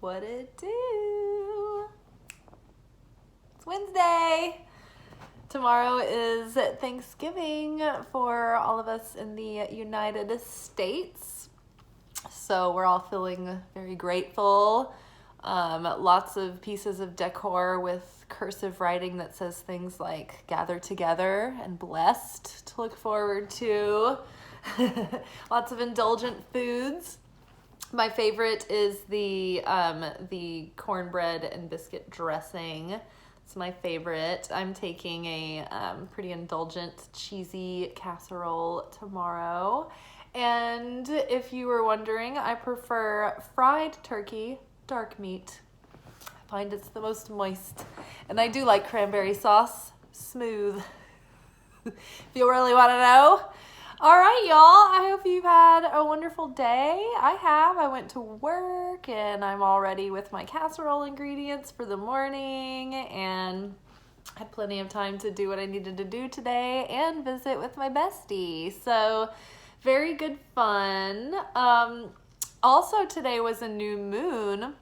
What it do? It's Wednesday. Tomorrow is Thanksgiving for all of us in the United States. So we're all feeling very grateful. Lots of pieces of decor with cursive writing that says things like gather together and blessed to look forward to. Lots of indulgent foods. My favorite is the cornbread and biscuit dressing. It's my favorite. I'm taking a pretty indulgent cheesy casserole tomorrow. And if you were wondering, I prefer fried turkey, dark meat. I find it's the most moist. And I do like cranberry sauce, smooth. If you really want to know. All right, y'all. I hope you've had a wonderful day. I have. I went to work and I'm all ready with my casserole ingredients for the morning and had plenty of time to do what I needed to do today and visit with my bestie. So very good fun. Also today was a new moon.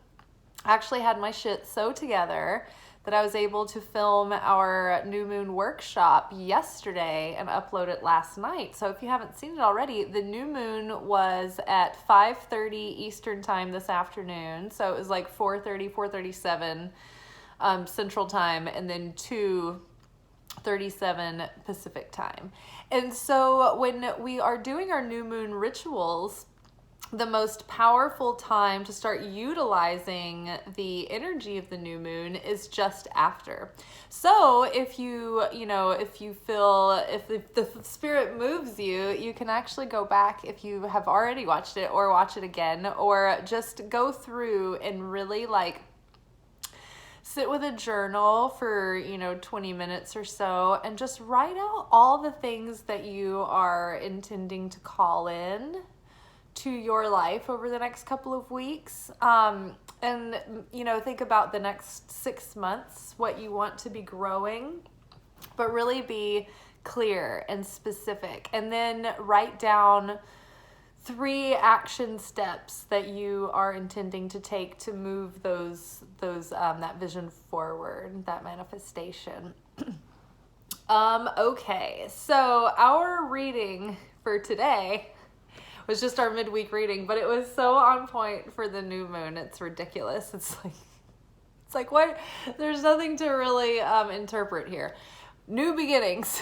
I actually had my shit so together that I was able to film our new moon workshop yesterday and upload it last night. So if you haven't seen it already, the new moon was at 5:30 Eastern time this afternoon. So it was like 4:37 Central time, and then 2:37 Pacific time. And so when we are doing our new moon rituals, the most powerful time to start utilizing the energy of the new moon is just after. So if the spirit moves you, you can actually go back if you have already watched it or watch it again, or just go through and really sit with a journal for 20 minutes or so and just write out all the things that you are intending to call in to your life over the next couple of weeks. And think about the next 6 months, what you want to be growing, but really be clear and specific. And then write down 3 action steps that you are intending to take to move that vision forward, that manifestation. Okay, so our reading for today was just our midweek reading, but it was so on point for the new moon. It's ridiculous. It's like what? There's nothing to really interpret here. New beginnings.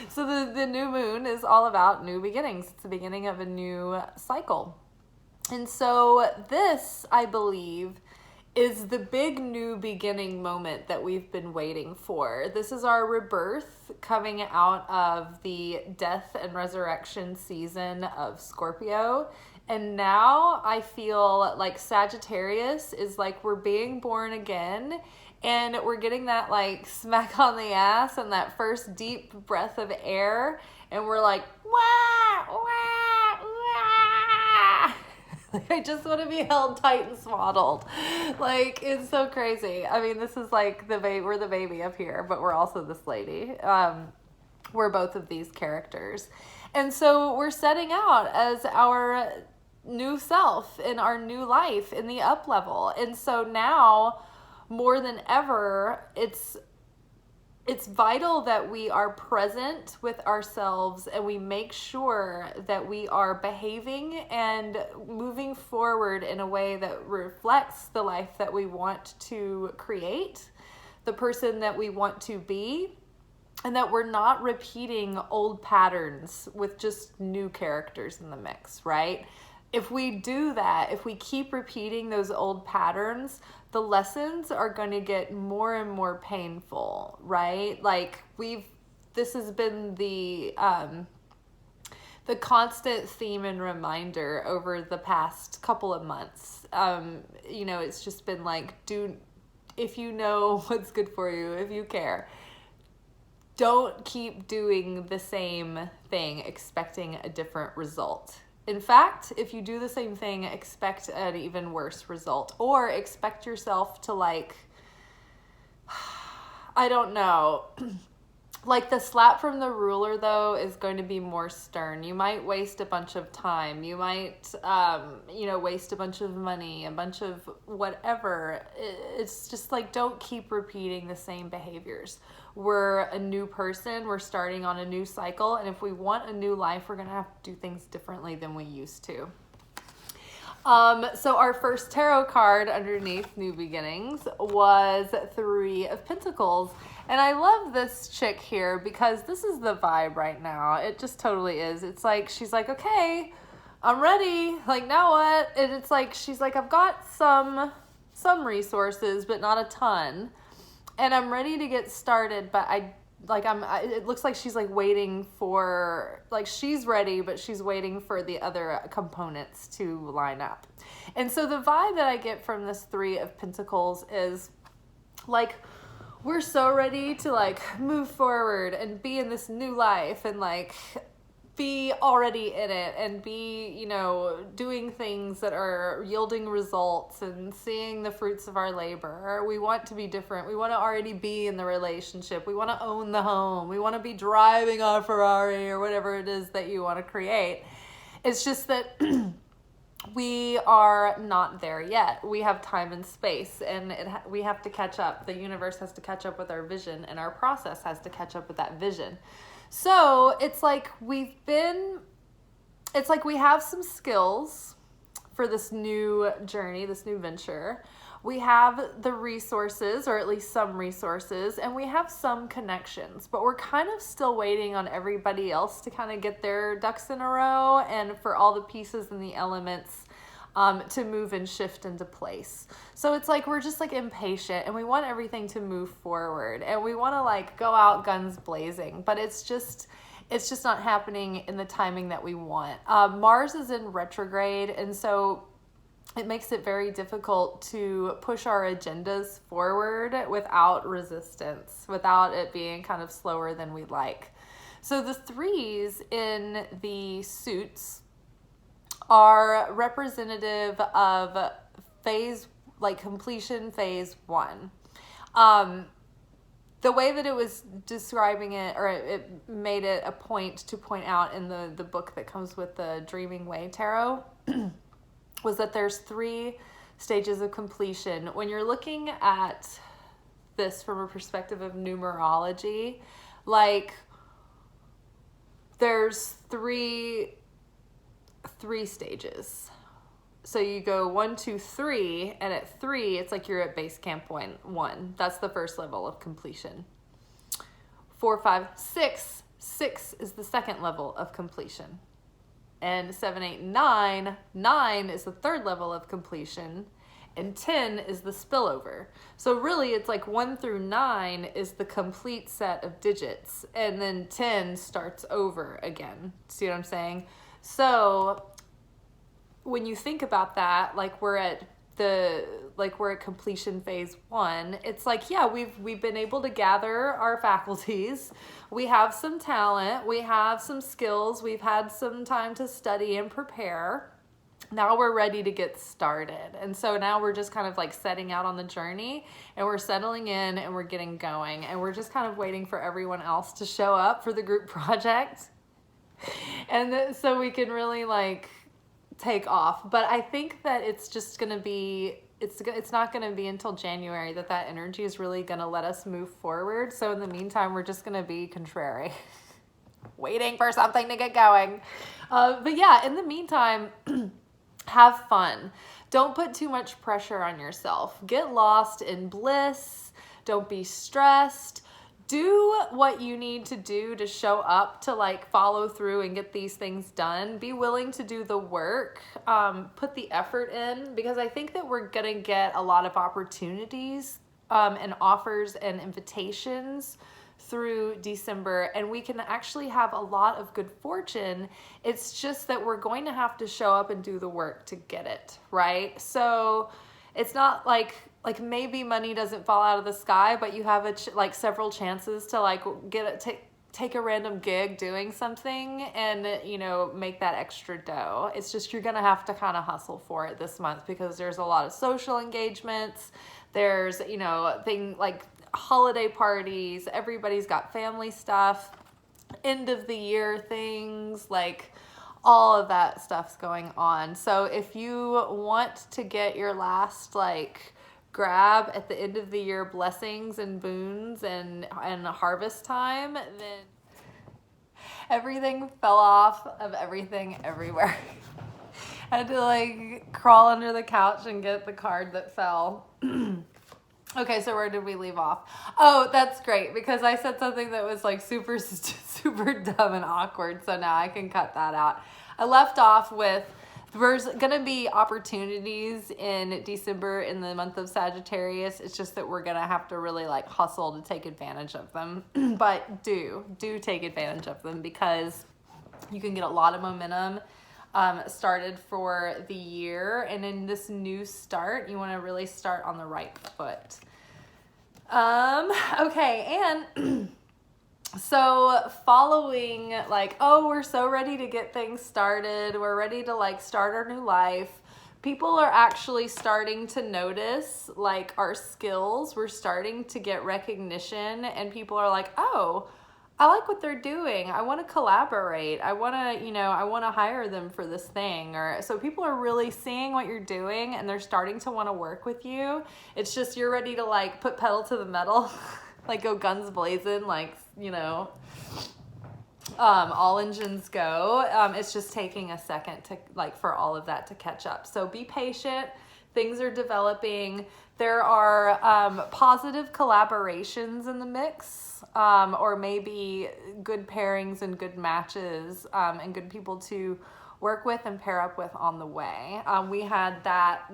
So the new moon is all about new beginnings. It's the beginning of a new cycle. And so this, I believe, is the big new beginning moment that we've been waiting for. This is our rebirth coming out of the death and resurrection season of Scorpio. And now I feel like Sagittarius is like we're being born again, and we're getting that smack on the ass and that first deep breath of air, and we're like, wah, wah, wah. I just want to be held tight and swaddled. It's so crazy. I mean, this is like we're the baby up here, but we're also this lady. We're both of these characters. And so we're setting out as our new self in our new life in the up level. And so now more than ever, it's vital that we are present with ourselves and we make sure that we are behaving and moving forward in a way that reflects the life that we want to create, the person that we want to be, and that we're not repeating old patterns with just new characters in the mix, right? If we do that, if we keep repeating those old patterns, the lessons are going to get more and more painful, right? This has been the constant theme and reminder over the past couple of months. It's just been if you know what's good for you, if you care, don't keep doing the same thing expecting a different result. In fact, if you do the same thing, expect an even worse result, or expect yourself to I don't know, Like the slap from the ruler, though, is going to be more stern. You might waste a bunch of time. You might, waste a bunch of money, a bunch of whatever. It's just like, don't keep repeating the same behaviors. We're a new person. We're starting on a new cycle. And if we want a new life, we're going to have to do things differently than we used to. So our first tarot card underneath New Beginnings was 3 of Pentacles. And I love this chick here because this is the vibe right now. It just totally is. It's like, she's like, okay, I'm ready. Like, now what? And it's like, she's like, I've got some resources, but not a ton. And I'm ready to get started, but it looks like she's like waiting for, like, she's ready, but she's waiting for the other components to line up. And so the vibe that I get from this 3 of Pentacles is like, we're so ready to like move forward and be in this new life and like be already in it and be, doing things that are yielding results and seeing the fruits of our labor. We want to be different. We want to already be in the relationship. We want to own the home. We want to be driving a Ferrari or whatever it is that you want to create. It's just that we are not there yet. We have time and space, and we have to catch up. The universe has to catch up with our vision, and our process has to catch up with that vision. So it's like we have some skills for this new journey, this new venture. We have the resources, or at least some resources, and we have some connections, but we're kind of still waiting on everybody else to kind of get their ducks in a row and for all the pieces and the elements to move and shift into place. So it's like we're just like impatient and we want everything to move forward and we want to like go out guns blazing, but it's just not happening in the timing that we want. Mars is in retrograde, and so it makes it very difficult to push our agendas forward without resistance, without it being kind of slower than we'd like. So the 3s in the suits are representative of completion phase 1. The way that it was describing it, or it made it a point to point out in the book that comes with the Dreaming Way Tarot, was that there's 3 stages of completion. When you're looking at this from a perspective of numerology, like there's three stages. So you go 1, 2, 3, and at 3, it's like you're at base camp 1. That's the first level of completion. 4, 5, 6. 6 is the second level of completion. And 7, 8, 9. 9 is the third level of completion. And 10 is the spillover. So really it's like 1 through 9 is the complete set of digits. And then 10 starts over again. See what I'm saying? So when you think about that, like we're at completion phase 1, it's like, yeah, we've been able to gather our faculties. We have some talent, we have some skills, we've had some time to study and prepare. Now we're ready to get started. And so now we're just kind of like setting out on the journey and we're settling in and we're getting going and we're just kind of waiting for everyone else to show up for the group project. And so we can really like take off. But I think that it's just going to be, it's not going to be until January that energy is really going to let us move forward. So in the meantime, we're just going to be contrary, waiting for something to get going. But yeah, in the meantime, have fun. Don't put too much pressure on yourself. Get lost in bliss. Don't be stressed. Do what you need to do to show up, to like follow through and get these things done. Be willing to do the work, put the effort in, because I think that we're gonna get a lot of opportunities and offers and invitations through December, and we can actually have a lot of good fortune. It's just that we're going to have to show up and do the work to get it, right? So it's not like maybe money doesn't fall out of the sky, but you have several chances to like take a random gig doing something and make that extra dough. It's just you're gonna have to kind of hustle for it this month because there's a lot of social engagements. There's holiday parties, everybody's got family stuff, end of the year things, like all of that stuff's going on. So if you want to get your last like grab at the end of the year blessings and boons and harvest time, then everything fell off of everything everywhere. I had to like crawl under the couch and get the card that fell. Okay, so where did we leave off? Oh, that's great, because I said something that was like super dumb and awkward, so now I can cut that out. I left off with, there's going to be opportunities in December in the month of Sagittarius. It's just that we're going to have to really like hustle to take advantage of them. But do take advantage of them, because you can get a lot of momentum started for the year. And in this new start, you want to really start on the right foot. Okay, and so following like, oh, we're so ready to get things started, we're ready to like start our new life, people are actually starting to notice like our skills. We're starting to get recognition, and people are like, oh, I like what they're doing, I want to collaborate, I want to hire them for this thing. Or so people are really seeing what you're doing, and they're starting to want to work with you. It's just you're ready to like put pedal to the metal, like go guns blazing, like, all engines go. It's just taking a second to like for all of that to catch up. So be patient. Things are developing. There are positive collaborations in the mix, or maybe good pairings and good matches, and good people to work with and pair up with on the way. We had that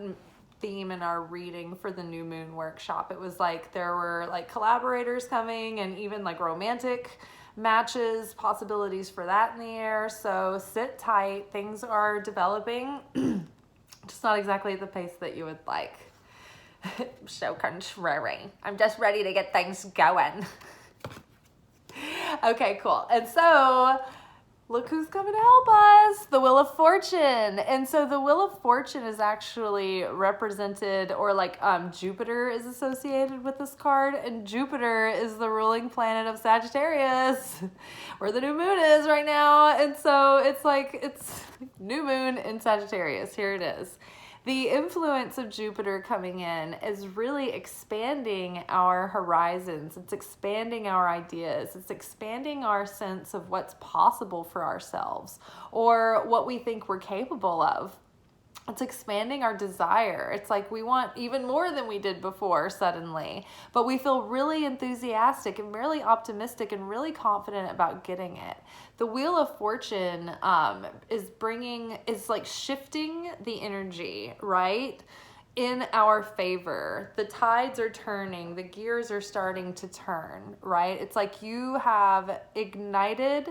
theme in our reading for the new moon workshop. It was like there were like collaborators coming, and even like romantic matches, possibilities for that in the air. So sit tight. Things are developing. Just not exactly at the pace that you would like. So contrary. I'm just ready to get things going. Okay, cool. And so look who's coming to help us, the Wheel of Fortune. And so the Wheel of Fortune is actually represented, or like Jupiter is associated with this card, and Jupiter is the ruling planet of Sagittarius, where the new moon is right now. And so it's like, it's new moon in Sagittarius. Here it is. The influence of Jupiter coming in is really expanding our horizons. It's expanding our ideas. It's expanding our sense of what's possible for ourselves, or what we think we're capable of. It's expanding our desire. It's like we want even more than we did before suddenly, but we feel really enthusiastic and really optimistic and really confident about getting it. The Wheel of Fortune is like shifting the energy, right, in our favor. The tides are turning, the gears are starting to turn, right? It's like you have ignited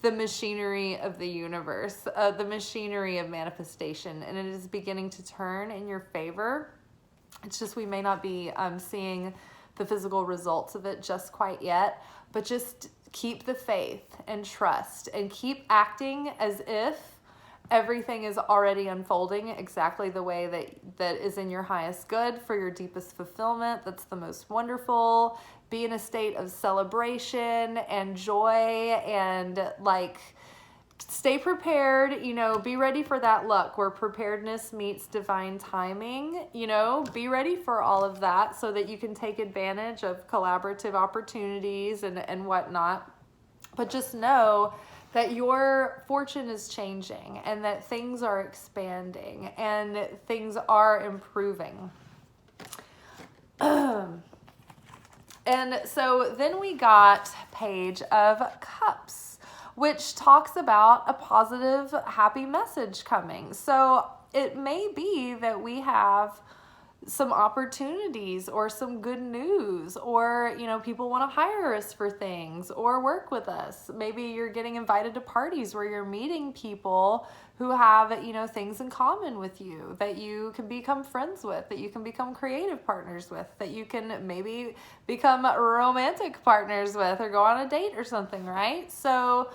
the machinery of the universe, the machinery of manifestation, and it is beginning to turn in your favor. It's just we may not be seeing the physical results of it just quite yet, but just keep the faith and trust, and keep acting as if everything is already unfolding exactly the way that is in your highest good, for your deepest fulfillment. That's the most wonderful. Be in a state of celebration and joy, and like stay prepared, be ready for that luck where preparedness meets divine timing. Be ready for all of that so that you can take advantage of collaborative opportunities and whatnot. But just know that your fortune is changing, and that things are expanding, and things are improving. And so then we got Page of Cups, which talks about a positive, happy message coming. So it may be that we have some opportunities or some good news, or people want to hire us for things or work with us. Maybe you're getting invited to parties where you're meeting people who have things in common with you, that you can become friends with, that you can become creative partners with, that you can maybe become romantic partners with, or go on a date or something, right? So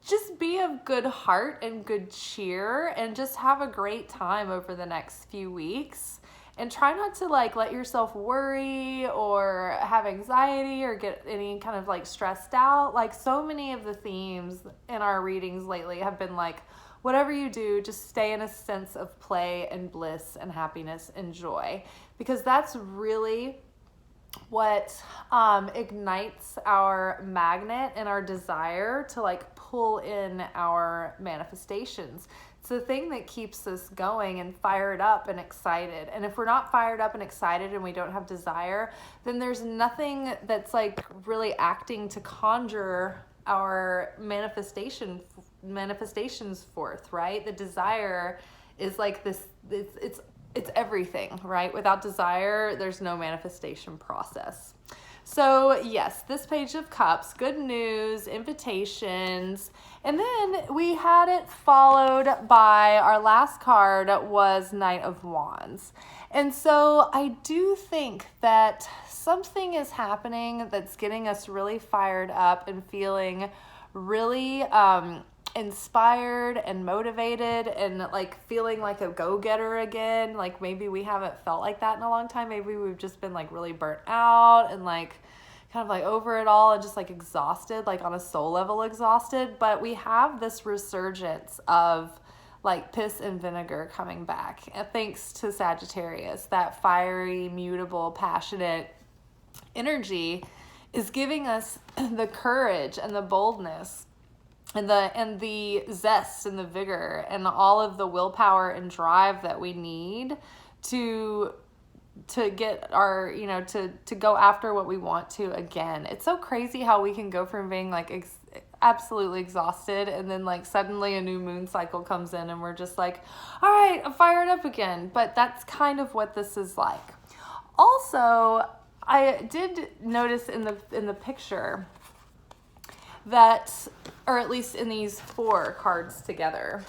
just be of good heart and good cheer, and just have a great time over the next few weeks. And try not to like let yourself worry or have anxiety or get any kind of like stressed out. Like so many of the themes in our readings lately have been like, whatever you do, just stay in a sense of play and bliss and happiness and joy, because that's really what ignites our magnet and our desire to like pull in our manifestations. It's the thing that keeps us going and fired up and excited. And if we're not fired up and excited and we don't have desire, then there's nothing that's like really acting to conjure our manifestations forth, right? The desire is like this, it's everything, right? Without desire, there's no manifestation process. So yes, this Page of Cups, good news, invitations, and then we had it followed by our last card was Knight of Wands. And so I do think that something is happening that's getting us really fired up and feeling really inspired and motivated and like feeling like a go-getter again. Like maybe we haven't felt like that in a long time. Maybe we've just been like really burnt out and like kind of like over it all and just like exhausted, like on a soul level exhausted. But we have this resurgence of like piss and vinegar coming back, and thanks to Sagittarius. That fiery, mutable, passionate energy is giving us the courage and the boldness and the zest and the vigor and all of the willpower and drive that we need to get our, to go after what we want to again. It's so crazy how we can go from being like absolutely exhausted and then like suddenly a new moon cycle comes in and we're just like, all right, I'm fired up again. But that's kind of what this is like. Also, I did notice in the picture that, or at least in these 4 cards together,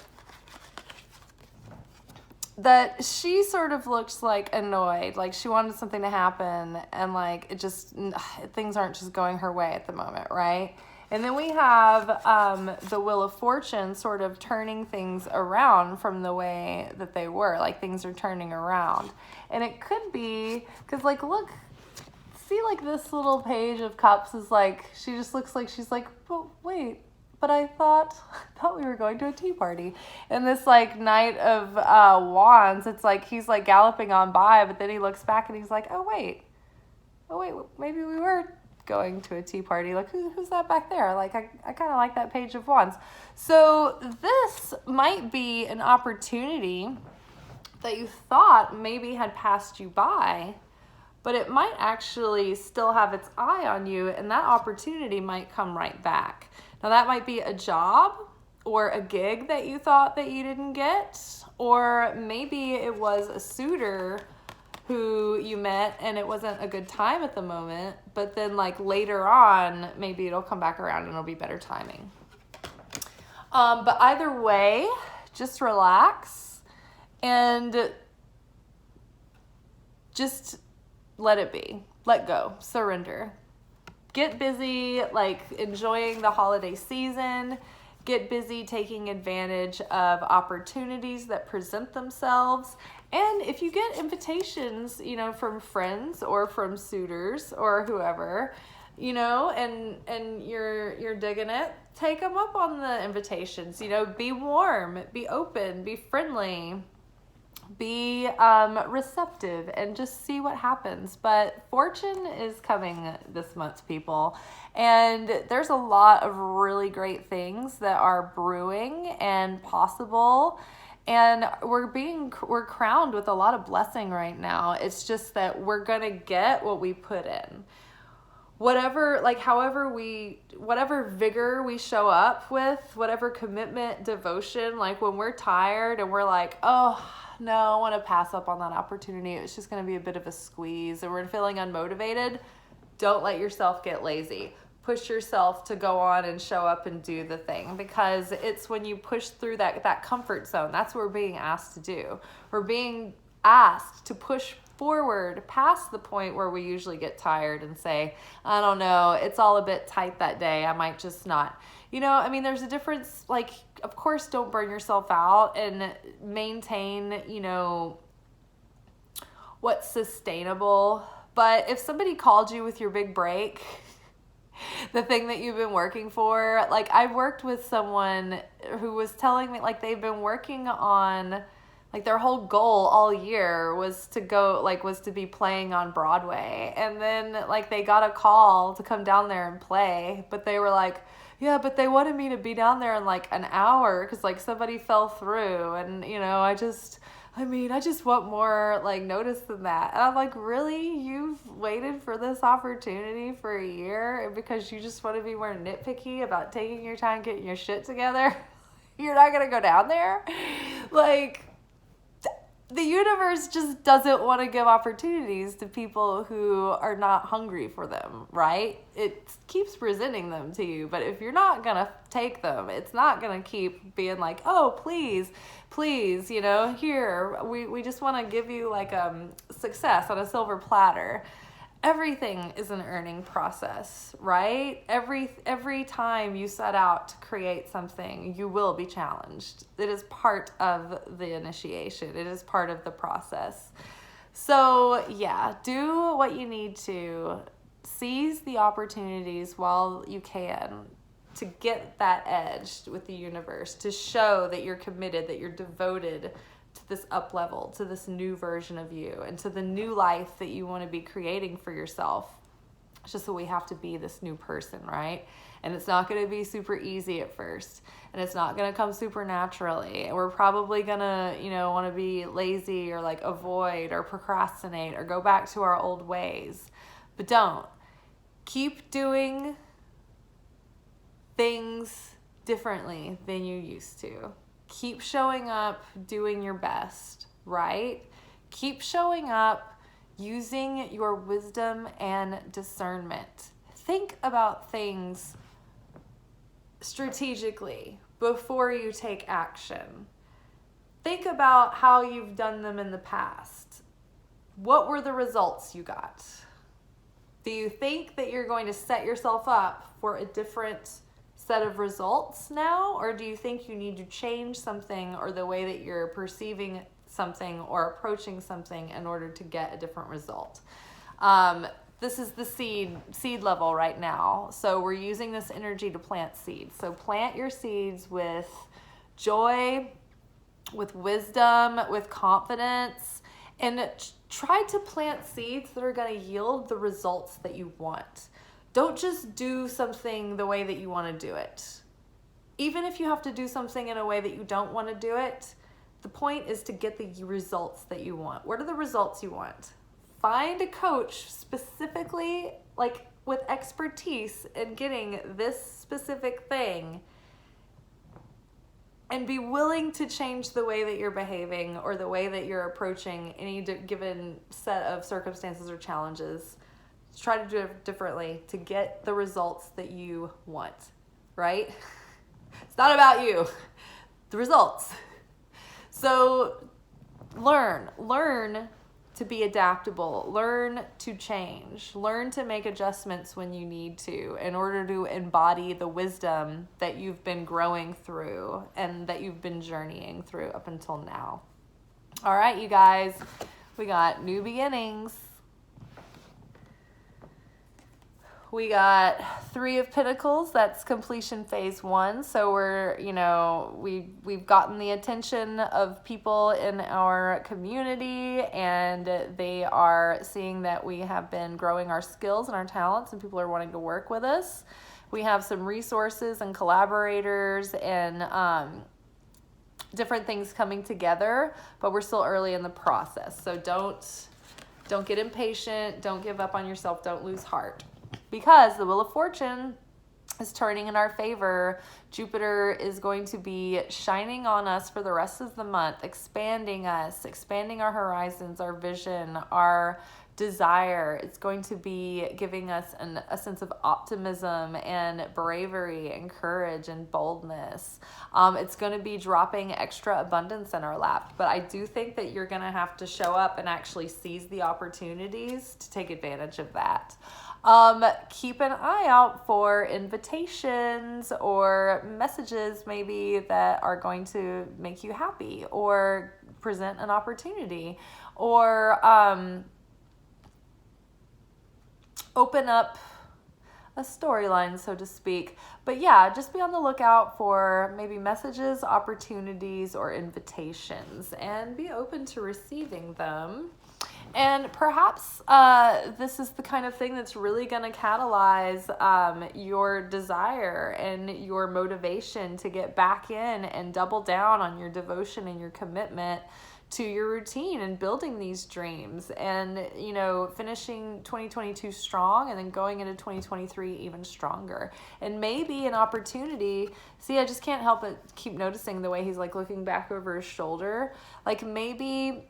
that she sort of looks like annoyed, like she wanted something to happen and like it just, things aren't just going her way at the moment, right? And then we have the Wheel of Fortune sort of turning things around from the way that they were, like things are turning around. And it could be, because like look, see like this little Page of Cups is like, she just looks like she's like, but wait, but I thought we were going to a tea party. And this like Knight of Wands, it's like he's like galloping on by, but then he looks back and he's like, oh wait, maybe we were going to a tea party. Like who's that back there? Like I kind of like that Page of Wands. So this might be an opportunity that you thought maybe had passed you by, but it might actually still have its eye on you, and that opportunity might come right back. Now that might be a job or a gig that you thought that you didn't get, or maybe it was a suitor who you met and it wasn't a good time at the moment, but then like later on, maybe it'll come back around and it'll be better timing. But either way, just relax and just let it be. Let go. Surrender. Get busy, like enjoying the holiday season. Get busy taking advantage of opportunities that present themselves. And if you get invitations, from friends or from suitors or whoever, and you're digging it, take them up on the invitations. Be warm, be open, be friendly, be receptive, and just see what happens. But fortune is coming this month, people, and there's a lot of really great things that are brewing and possible, and we're crowned with a lot of blessing right now. It's just that we're gonna get what we put in. Whatever vigor we show up with, whatever commitment, devotion, like when we're tired and we're like, oh no, I want to pass up on that opportunity, it's just going to be a bit of a squeeze and we're feeling unmotivated, don't let yourself get lazy. Push yourself to go on and show up and do the thing, because it's when you push through that comfort zone, that's what we're being asked to do. We're being asked to push forward past the point where we usually get tired and say, I don't know, it's all a bit tight that day, I might just not. There's a difference. Like, of course, don't burn yourself out and maintain, what's sustainable. But if somebody called you with your big break, the thing that you've been working for, like I worked with someone who was telling me like they've been working on, like their whole goal all year was to go, like was to be playing on Broadway. And then like they got a call to come down there and play, but they were like, yeah, but they wanted me to be down there in like an hour because like somebody fell through. And, you know, I just want more like notice than that. And I'm like, really? You've waited for this opportunity for a year because you just want to be more nitpicky about taking your time, getting your shit together? You're not going to go down there? Like, the universe just doesn't want to give opportunities to people who are not hungry for them, right? It keeps presenting them to you, but if you're not going to take them, it's not going to keep being like, oh, please, you know, here, we just want to give you like success on a silver platter. Everything is an earning process, right? Every time you set out to create something, you will be challenged. It is part of the initiation. It is part of the process. So yeah, do what you need to. Seize the opportunities while you can to get that edge with the universe, to show that you're committed, that you're devoted to this up level, to this new version of you, and to the new life that you want to be creating for yourself. It's just that we have to be this new person, right? And it's not going to be super easy at first, and it's not going to come super naturally. And we're probably going to, you know, want to be lazy or like avoid or procrastinate or go back to our old ways. But don't. Keep doing things differently than you used to. Keep showing up, doing your best, right? Keep showing up, using your wisdom and discernment. Think about things strategically before you take action. Think about how you've done them in the past. What were the results you got? Do you think that you're going to set yourself up for a different set of results now, or do you think you need to change something or the way that you're perceiving something or approaching something in order to get a different result? This is the seed level right now, so we're using this energy to plant seeds. So plant your seeds with joy, with wisdom, with confidence, and try to plant seeds that are going to yield the results that you want. Don't just do something the way that you want to do it. Even if you have to do something in a way that you don't want to do it, the point is to get the results that you want. What are the results you want? Find a coach specifically, like with expertise in getting this specific thing, and be willing to change the way that you're behaving or the way that you're approaching any given set of circumstances or challenges. Try to do it differently to get the results that you want, right? It's not about you, the results. So learn to be adaptable, learn to change, learn to make adjustments when you need to in order to embody the wisdom that you've been growing through and that you've been journeying through up until now. All right, you guys, we got new beginnings. We got 3 of Pentacles. That's completion phase 1. So we're, you know, we've gotten the attention of people in our community, and they are seeing that we have been growing our skills and our talents, and people are wanting to work with us. We have some resources and collaborators and different things coming together, but we're still early in the process. So don't get impatient. Don't give up on yourself. Don't lose heart. Because the Wheel of Fortune is turning in our favor. Jupiter is going to be shining on us for the rest of the month, expanding us, expanding our horizons, our vision, our desire. It's going to be giving us a sense of optimism and bravery and courage and boldness. It's going to be dropping extra abundance in our lap. But I do think that you're going to have to show up and actually seize the opportunities to take advantage of that. Keep an eye out for invitations or messages maybe that are going to make you happy, or present an opportunity, or open up a storyline, so to speak. But yeah, just be on the lookout for maybe messages, opportunities, or invitations, and be open to receiving them. And perhaps this is the kind of thing that's really going to catalyze your desire and your motivation to get back in and double down on your devotion and your commitment to your routine and building these dreams, and finishing 2022 strong and then going into 2023 even stronger. And maybe an opportunity, see, I just can't help but keep noticing the way he's like looking back over his shoulder, like maybe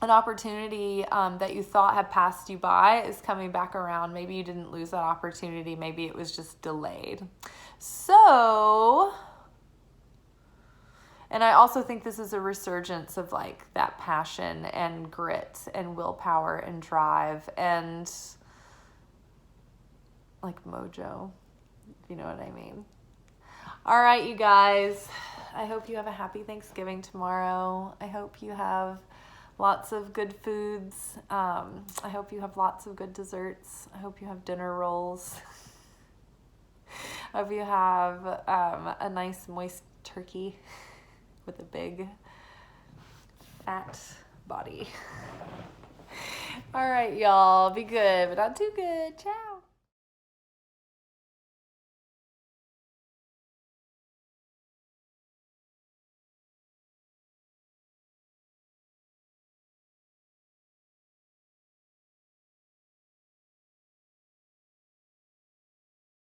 an opportunity that you thought had passed you by is coming back around. Maybe you didn't lose that opportunity, maybe it was just delayed. So, and I also think this is a resurgence of like that passion and grit and willpower and drive and like mojo, if you know what I mean. All right, you guys, I hope you have a happy Thanksgiving tomorrow. I hope you have lots of good foods. I hope you have lots of good desserts. I hope you have dinner rolls. I hope you have a nice moist turkey with a big fat body. All right, y'all, be good, but not too good. Ciao.